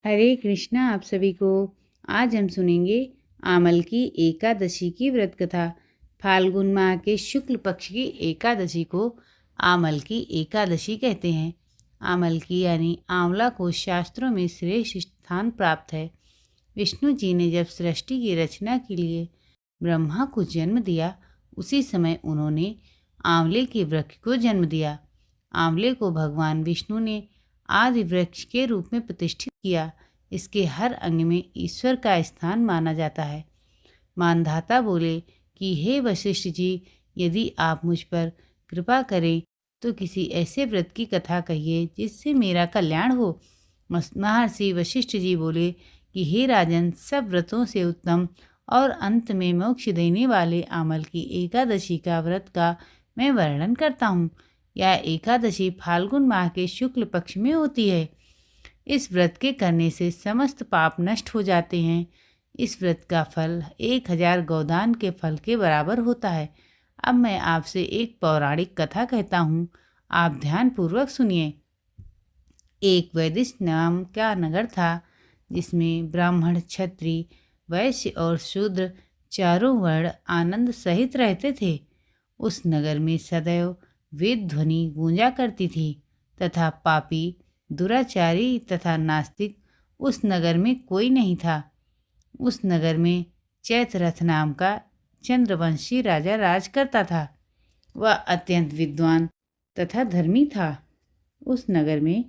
हरे कृष्णा। आप सभी को आज हम सुनेंगे आमल की एकादशी की व्रत कथा। फाल्गुन माह के शुक्ल पक्ष की एकादशी को आमल की एकादशी कहते हैं। आमल की यानी आंवला को शास्त्रों में श्रेष्ठ स्थान प्राप्त है। विष्णु जी ने जब सृष्टि की रचना के लिए ब्रह्मा को जन्म दिया, उसी समय उन्होंने आंवले के वृक्ष को जन्म दिया। आंवले को भगवान विष्णु ने आदि वृक्ष के रूप में प्रतिष्ठित किया। इसके हर अंग में ईश्वर का स्थान माना जाता है। मानधाता बोले कि हे वशिष्ठ जी, यदि आप मुझ पर कृपा करें तो किसी ऐसे व्रत की कथा कहिए जिससे मेरा कल्याण हो। महर्षि वशिष्ठ जी बोले कि हे राजन, सब व्रतों से उत्तम और अंत में मोक्ष देने वाले आमल की एकादशी का व्रत का मैं वर्णन करता हूँ। यह एकादशी फाल्गुन माह के शुक्ल पक्ष में होती है। इस व्रत के करने से समस्त पाप नष्ट हो जाते हैं। इस व्रत का फल 1000 गोदान के फल के बराबर होता है। अब मैं आपसे एक पौराणिक कथा कहता हूँ, आप ध्यानपूर्वक सुनिए। एक वैदिश नाम का नगर था, जिसमें ब्राह्मण, क्षत्रिय, वैश्य और शूद्र चारों वर्ण आनंद सहित रहते थे। उस नगर में सदैव वेद ध्वनि गूंजा करती थी तथा पापी, दुराचारी तथा नास्तिक उस नगर में कोई नहीं था। उस नगर में चैत्ररथ नाम का चंद्रवंशी राजा राज करता था। वह अत्यंत विद्वान तथा धर्मी था। उस नगर में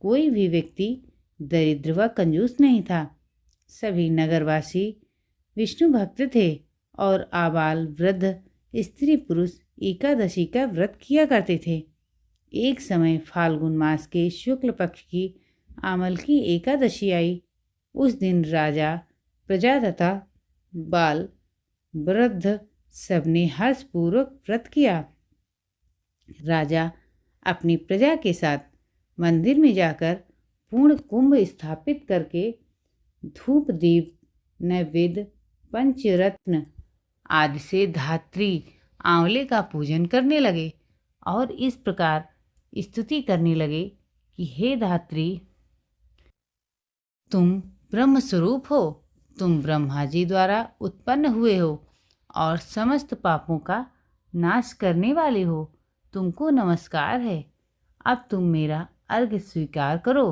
कोई भी व्यक्ति दरिद्र व कंजूस नहीं था। सभी नगरवासी विष्णु भक्त थे और आबाल वृद्ध, स्त्री पुरुष एकादशी का व्रत किया करते थे। एक समय फाल्गुन मास के शुक्ल पक्ष की आमल की एकादशी आई। उस दिन राजा, प्रजा तथा बाल, वृद्ध सबने हर्षपूर्वक व्रत किया। राजा अपनी प्रजा के साथ मंदिर में जाकर पूर्ण कुंभ स्थापित करके धूप, दीप, नैवेद्य, पंचरत्न आदि से धात्री आंवले का पूजन करने लगे और इस प्रकार स्तुति करने लगे कि हे धात्री, तुम ब्रह्म स्वरूप हो, तुम ब्रह्मा जी द्वारा उत्पन्न हुए हो और समस्त पापों का नाश करने वाले हो। तुमको नमस्कार है। अब तुम मेरा अर्घ्य स्वीकार करो।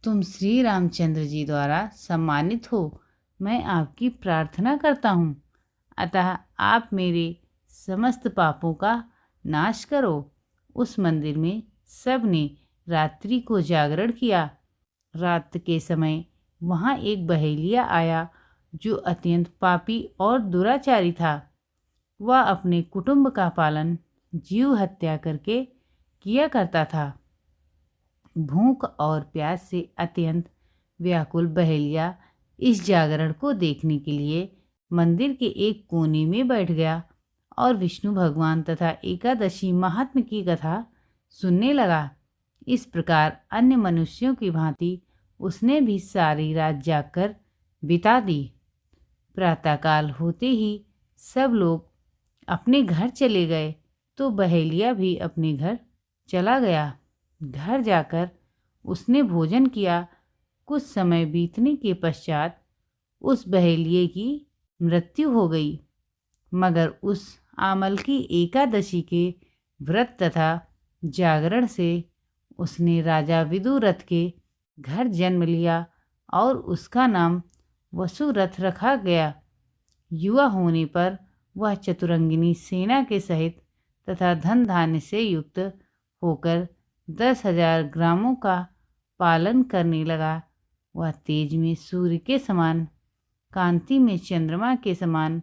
तुम श्री रामचंद्र जी द्वारा सम्मानित हो। मैं आपकी प्रार्थना करता हूँ, अतः आप मेरे समस्त पापों का नाश करो। उस मंदिर में सबने रात्रि को जागरण किया। रात के समय वहाँ एक बहेलिया आया जो अत्यंत पापी और दुराचारी था। वह अपने कुटुंब का पालन जीव हत्या करके किया करता था। भूख और प्यास से अत्यंत व्याकुल बहेलिया इस जागरण को देखने के लिए मंदिर के एक कोने में बैठ गया और विष्णु भगवान तथा एकादशी महात्म्य की कथा सुनने लगा। इस प्रकार अन्य मनुष्यों की भांति उसने भी सारी रात जागकर बिता दी। प्रातःकाल होते ही सब लोग अपने घर चले गए तो बहेलिया भी अपने घर चला गया। घर जाकर उसने भोजन किया। कुछ समय बीतने के पश्चात उस बहेलिये की मृत्यु हो गई। मगर उस आमल की एकादशी के व्रत तथा जागरण से उसने राजा विदुरथ के घर जन्म लिया और उसका नाम वसुरथ रखा गया। युवा होने पर वह चतुरंगिनी सेना के सहित तथा धन धान्य से युक्त होकर 10,000 ग्रामों का पालन करने लगा। वह तेज में सूर्य के समान, कांति में चंद्रमा के समान,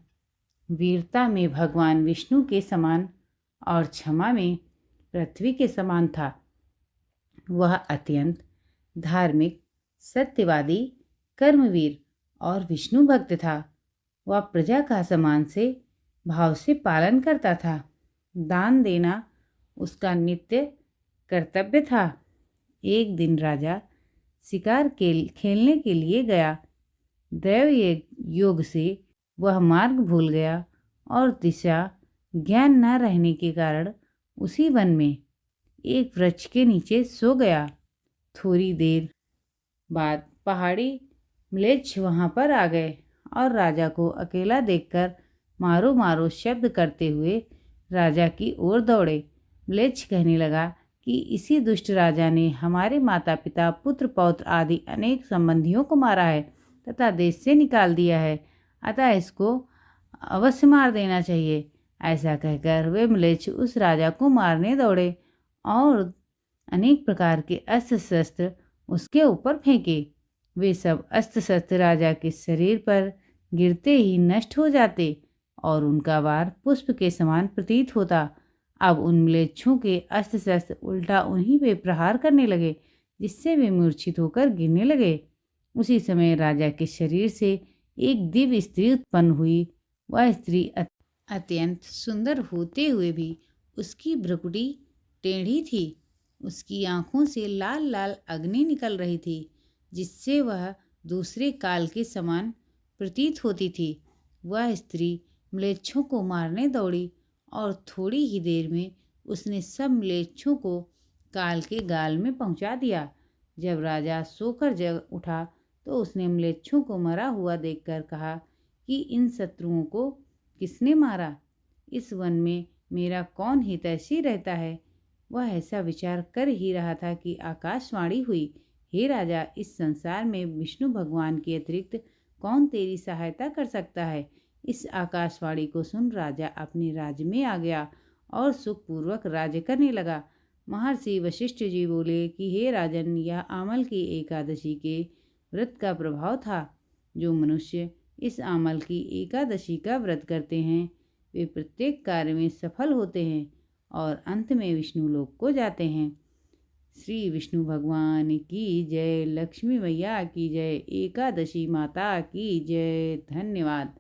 वीरता में भगवान विष्णु के समान और क्षमा में पृथ्वी के समान था। वह अत्यंत धार्मिक, सत्यवादी, कर्मवीर और विष्णु भक्त था। वह प्रजा का समान से भाव से पालन करता था। दान देना उसका नित्य कर्तव्य था। एक दिन राजा शिकार के खेलने के लिए गया। दैव योग से वह मार्ग भूल गया और दिशा ज्ञान न रहने के कारण उसी वन में एक वृक्ष के नीचे सो गया। थोड़ी देर बाद पहाड़ी म्लेच्छ वहाँ पर आ गए और राजा को अकेला देखकर मारो मारो शब्द करते हुए राजा की ओर दौड़े। म्लेच्छ कहने लगा कि इसी दुष्ट राजा ने हमारे माता पिता पुत्र पौत्र आदि अनेक संबंधियों को मारा है तथा देश से निकाल दिया है, अतः इसको अवश्य मार देना चाहिए। ऐसा कहकर वे म्लेच्छ उस राजा को मारने दौड़े और अनेक प्रकार के अस्त्र शस्त्र उसके ऊपर फेंके। वे सब अस्त्र शस्त्र राजा के शरीर पर गिरते ही नष्ट हो जाते और उनका वार पुष्प के समान प्रतीत होता। अब उन म्लेच्छों के अस्त्र शस्त्र उल्टा उन्हीं पे प्रहार करने लगे, जिससे वे मूर्छित होकर गिरने लगे। उसी समय राजा के शरीर से एक दिव्य स्त्री उत्पन्न हुई। वह स्त्री अत्यंत सुंदर होते हुए भी उसकी भ्रुकुटी टेढ़ी थी। उसकी आंखों से लाल लाल अग्नि निकल रही थी, जिससे वह दूसरे काल के समान प्रतीत होती थी। वह स्त्री म्लेच्छों को मारने दौड़ी और थोड़ी ही देर में उसने सब म्लेच्छों को काल के गाल में पहुंचा दिया। जब राजा सोकर जग उठा तो उसने म्लेच्छों को मरा हुआ देखकर कहा कि इन शत्रुओं को किसने मारा? इस वन में मेरा कौन हितैषी रहता है? वह ऐसा विचार कर ही रहा था कि आकाशवाणी हुई, हे राजा, इस संसार में विष्णु भगवान के अतिरिक्त कौन तेरी सहायता कर सकता है? इस आकाशवाणी को सुन राजा अपने राज्य में आ गया और सुखपूर्वक राज्य करने लगा। महर्षि वशिष्ठ जी बोले कि हे राजन, यह आमल की एकादशी के व्रत का प्रभाव था। जो मनुष्य इस आमल की एकादशी का व्रत करते हैं वे प्रत्येक कार्य में सफल होते हैं और अंत में विष्णु लोक को जाते हैं। श्री विष्णु भगवान की जय, लक्ष्मी मैया की जय, एकादशी माता की जय। धन्यवाद।